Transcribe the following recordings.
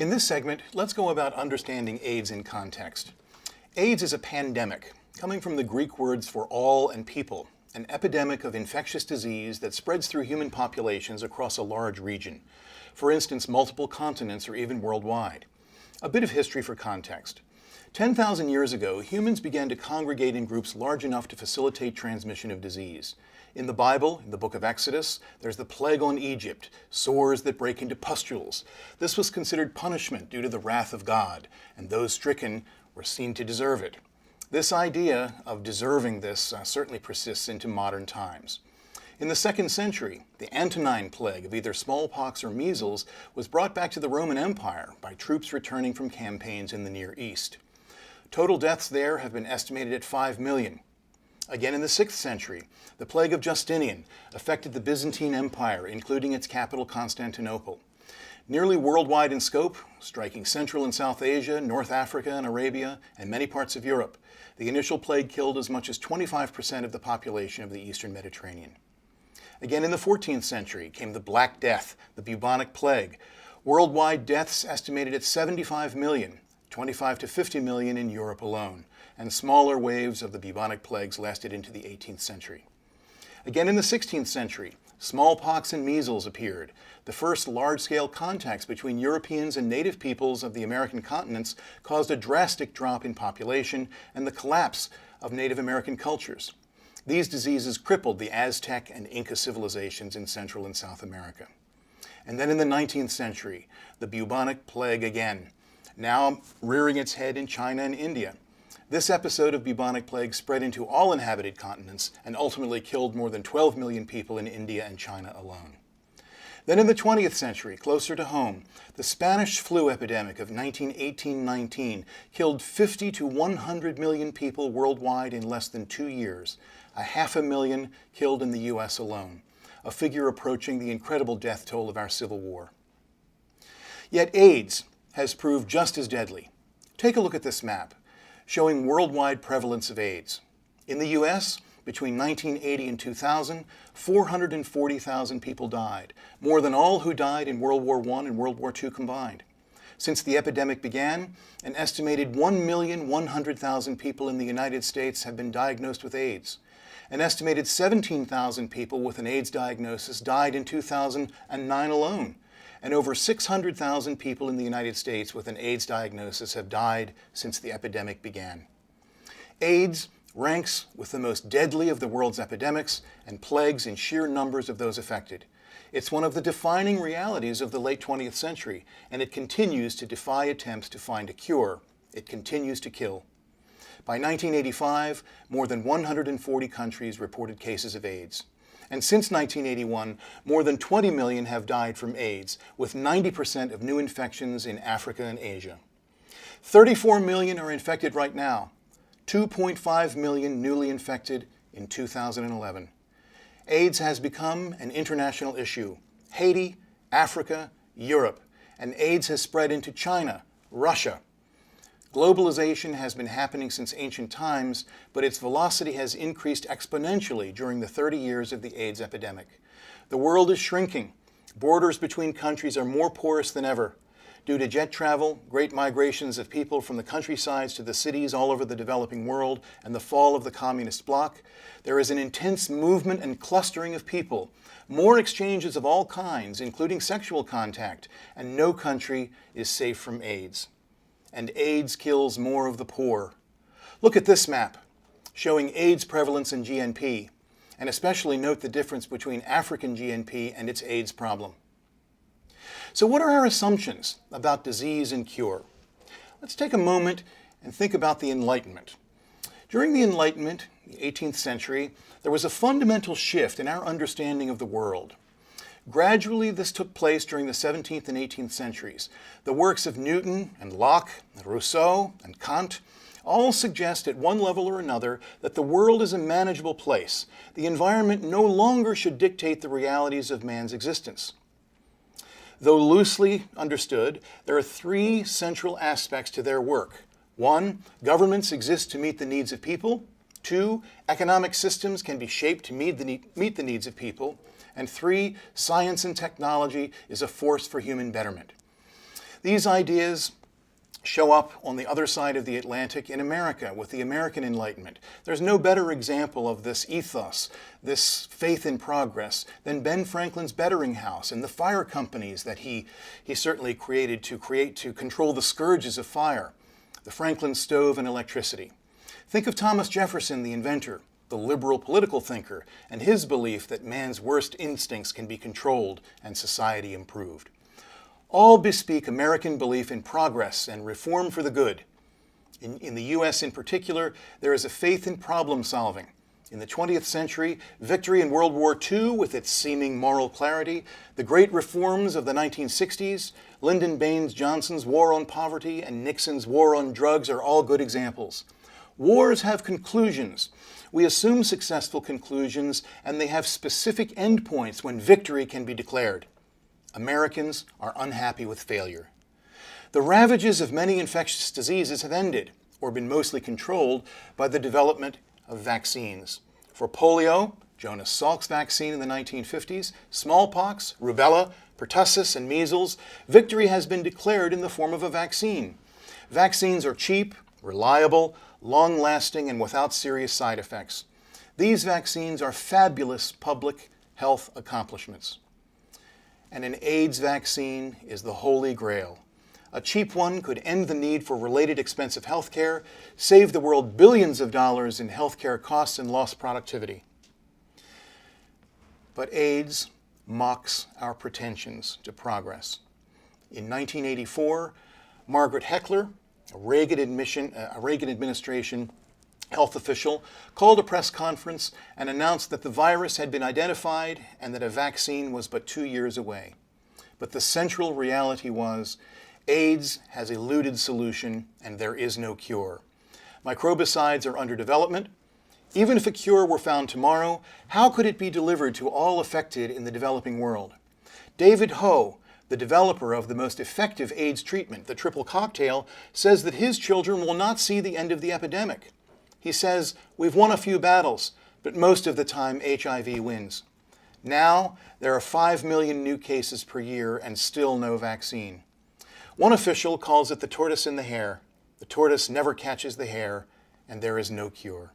In this segment, let's go about understanding AIDS in context. AIDS is a pandemic, coming from the Greek words for all and people, an epidemic of infectious disease that spreads through human populations across a large region. For instance, multiple continents or even worldwide. A bit of history for context. 10,000 years ago, humans began to congregate in groups large enough to facilitate transmission of disease. In the Bible, in the book of Exodus, there's the plague on Egypt, sores that break into pustules. This was considered punishment due to the wrath of God, and those stricken were seen to deserve it. This idea of deserving this certainly persists into modern times. In the 2nd century, the Antonine plague of either smallpox or measles was brought back to the Roman Empire by troops returning from campaigns in the Near East. Total deaths there have been estimated at 5 million. Again in the 6th century, the plague of Justinian affected the Byzantine Empire, including its capital Constantinople. Nearly worldwide in scope, striking Central and South Asia, North Africa and Arabia, and many parts of Europe, the initial plague killed as much as 25% of the population of the Eastern Mediterranean. Again in the 14th century came the Black Death, the bubonic plague. Worldwide deaths estimated at 75 million, 25 to 50 million in Europe alone, and smaller waves of the bubonic plagues lasted into the 18th century. Again in the 16th century, smallpox and measles appeared. The first large-scale contacts between Europeans and native peoples of the American continents caused a drastic drop in population and the collapse of Native American cultures. These diseases crippled the Aztec and Inca civilizations in Central and South America. And then in the 19th century, the bubonic plague again, now rearing its head in China and India. This episode of bubonic plague spread into all inhabited continents and ultimately killed more than 12 million people in India and China alone. Then in the 20th century, closer to home, the Spanish flu epidemic of 1918-19 killed 50 to 100 million people worldwide in less than 2 years, 500,000 killed in the US alone, a figure approaching the incredible death toll of our Civil War. Yet AIDS has proved just as deadly. Take a look at this map, showing worldwide prevalence of AIDS. In the US, between 1980 and 2000, 440,000 people died, more than all who died in World War I and World War II combined. Since the epidemic began, an estimated 1,100,000 people in the United States have been diagnosed with AIDS. An estimated 17,000 people with an AIDS diagnosis died in 2009 alone. And over 600,000 people in the United States with an AIDS diagnosis have died since the epidemic began. AIDS ranks with the most deadly of the world's epidemics and plagues in sheer numbers of those affected. It's one of the defining realities of the late 20th century, and it continues to defy attempts to find a cure. It continues to kill. By 1985, more than 140 countries reported cases of AIDS. And since 1981, more than 20 million have died from AIDS, with 90% of new infections in Africa and Asia. 34 million are infected right now, 2.5 million newly infected in 2011. AIDS has become an international issue. Haiti, Africa, Europe, and AIDS has spread into China, Russia. Globalization has been happening since ancient times, but its velocity has increased exponentially during the 30 years of the AIDS epidemic. The world is shrinking. Borders between countries are more porous than ever. Due to jet travel, great migrations of people from the countrysides to the cities all over the developing world, and the fall of the communist bloc, there is an intense movement and clustering of people, more exchanges of all kinds, including sexual contact, and no country is safe from AIDS. And AIDS kills more of the poor. Look at this map, showing AIDS prevalence in GNP, and especially note the difference between African GNP and its AIDS problem. So what are our assumptions about disease and cure? Let's take a moment and think about the Enlightenment. During the Enlightenment, the 18th century, there was a fundamental shift in our understanding of the world. Gradually, this took place during the 17th and 18th centuries. The works of Newton and Locke, and Rousseau and Kant all suggest at one level or another that the world is a manageable place. The environment no longer should dictate the realities of man's existence. Though loosely understood, there are three central aspects to their work. 1, governments exist to meet the needs of people. 2, economic systems can be shaped to meet the needs of people. And 3, science and technology is a force for human betterment. These ideas show up on the other side of the Atlantic in America with the American Enlightenment. There's no better example of this ethos, this faith in progress, than Ben Franklin's Bettering House and the fire companies that he certainly created to control the scourges of fire, the Franklin stove and electricity. Think of Thomas Jefferson, the inventor, the liberal political thinker, and his belief that man's worst instincts can be controlled and society improved. All bespeak American belief in progress and reform for the good. In the U.S. in particular, there is a faith in problem solving. In the 20th century, victory in World War II with its seeming moral clarity, the great reforms of the 1960s, Lyndon Baines Johnson's war on poverty and Nixon's war on drugs are all good examples. Wars have conclusions. We assume successful conclusions, and they have specific endpoints when victory can be declared. Americans are unhappy with failure. The ravages of many infectious diseases have ended, or been mostly controlled, by the development of vaccines. For polio, Jonas Salk's vaccine in the 1950s, smallpox, rubella, pertussis, and measles, victory has been declared in the form of a vaccine. Vaccines are cheap, reliable, long-lasting, and without serious side effects. These vaccines are fabulous public health accomplishments. And an AIDS vaccine is the holy grail. A cheap one could end the need for related expensive health care, save the world billions of dollars in health care costs and lost productivity. But AIDS mocks our pretensions to progress. In 1984, Margaret Heckler, a Reagan administration health official, called a press conference and announced that the virus had been identified and that a vaccine was but 2 years away. But the central reality was AIDS has eluded solution and there is no cure. Microbicides are under development. Even if a cure were found tomorrow, how could it be delivered to all affected in the developing world? David Ho, the developer of the most effective AIDS treatment, the triple cocktail, says that his children will not see the end of the epidemic. He says, "We've won a few battles, but most of the time HIV wins." Now, there are 5 million new cases per year and still no vaccine. One official calls it the tortoise and the hare. The tortoise never catches the hare, and there is no cure.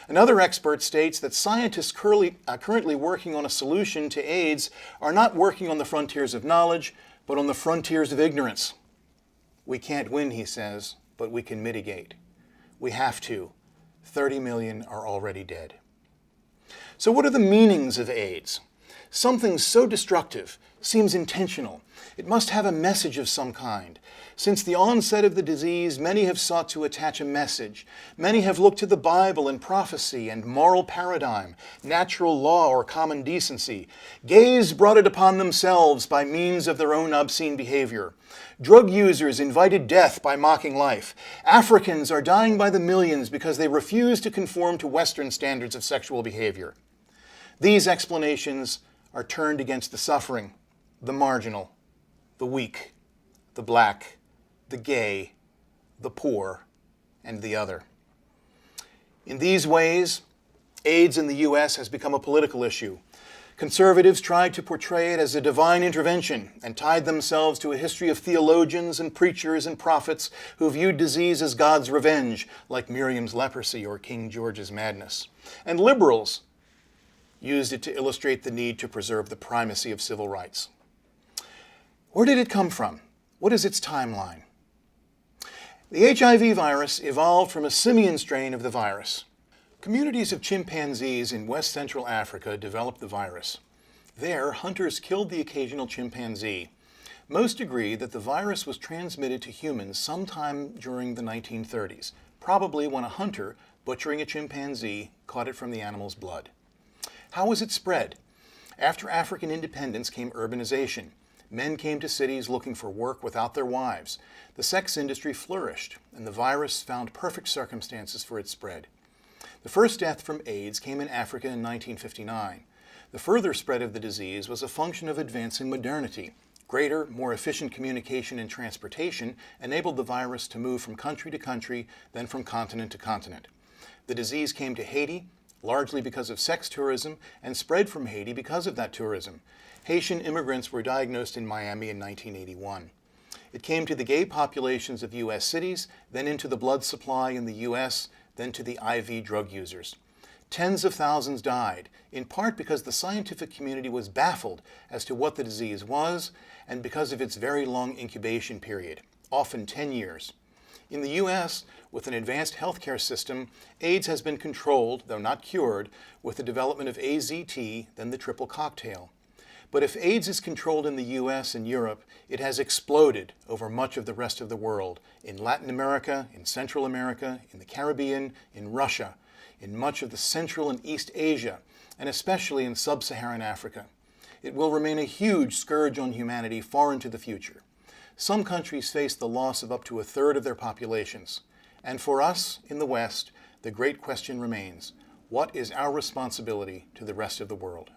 Another expert states that scientists currently working on a solution to AIDS are not working on the frontiers of knowledge, but on the frontiers of ignorance. We can't win, he says, but we can mitigate. We have to. 30 million are already dead. So what are the meanings of AIDS? Something so destructive seems intentional. It must have a message of some kind. Since the onset of the disease, many have sought to attach a message. Many have looked to the Bible and prophecy and moral paradigm, natural law or common decency. Gays brought it upon themselves by means of their own obscene behavior. Drug users invited death by mocking life. Africans are dying by the millions because they refuse to conform to Western standards of sexual behavior. These explanations are turned against the suffering, the marginal, the weak, the black, the gay, the poor, and the other. In these ways, AIDS in the U.S. has become a political issue. Conservatives tried to portray it as a divine intervention and tied themselves to a history of theologians and preachers and prophets who viewed disease as God's revenge, like Miriam's leprosy or King George's madness. And liberals used it to illustrate the need to preserve the primacy of civil rights. Where did it come from? What is its timeline? The HIV virus evolved from a simian strain of the virus. Communities of chimpanzees in West Central Africa developed the virus. There, hunters killed the occasional chimpanzee. Most agree that the virus was transmitted to humans sometime during the 1930s, probably when a hunter, butchering a chimpanzee, caught it from the animal's blood. How was it spread? After African independence came urbanization. Men came to cities looking for work without their wives. The sex industry flourished, and the virus found perfect circumstances for its spread. The first death from AIDS came in Africa in 1959. The further spread of the disease was a function of advancing modernity. Greater, more efficient communication and transportation enabled the virus to move from country to country, then from continent to continent. The disease came to Haiti, largely because of sex tourism, and spread from Haiti because of that tourism. Haitian immigrants were diagnosed in Miami in 1981. It came to the gay populations of U.S. cities, then into the blood supply in the U.S., then to the IV drug users. Tens of thousands died, in part because the scientific community was baffled as to what the disease was and because of its very long incubation period, often 10 years. In the U.S., with an advanced healthcare system, AIDS has been controlled, though not cured, with the development of AZT, then the triple cocktail. But if AIDS is controlled in the U.S. and Europe, it has exploded over much of the rest of the world, in Latin America, in Central America, in the Caribbean, in Russia, in much of the Central and East Asia, and especially in sub-Saharan Africa. It will remain a huge scourge on humanity far into the future. Some countries face the loss of up to a third of their populations. And for us, in the West, the great question remains, what is our responsibility to the rest of the world?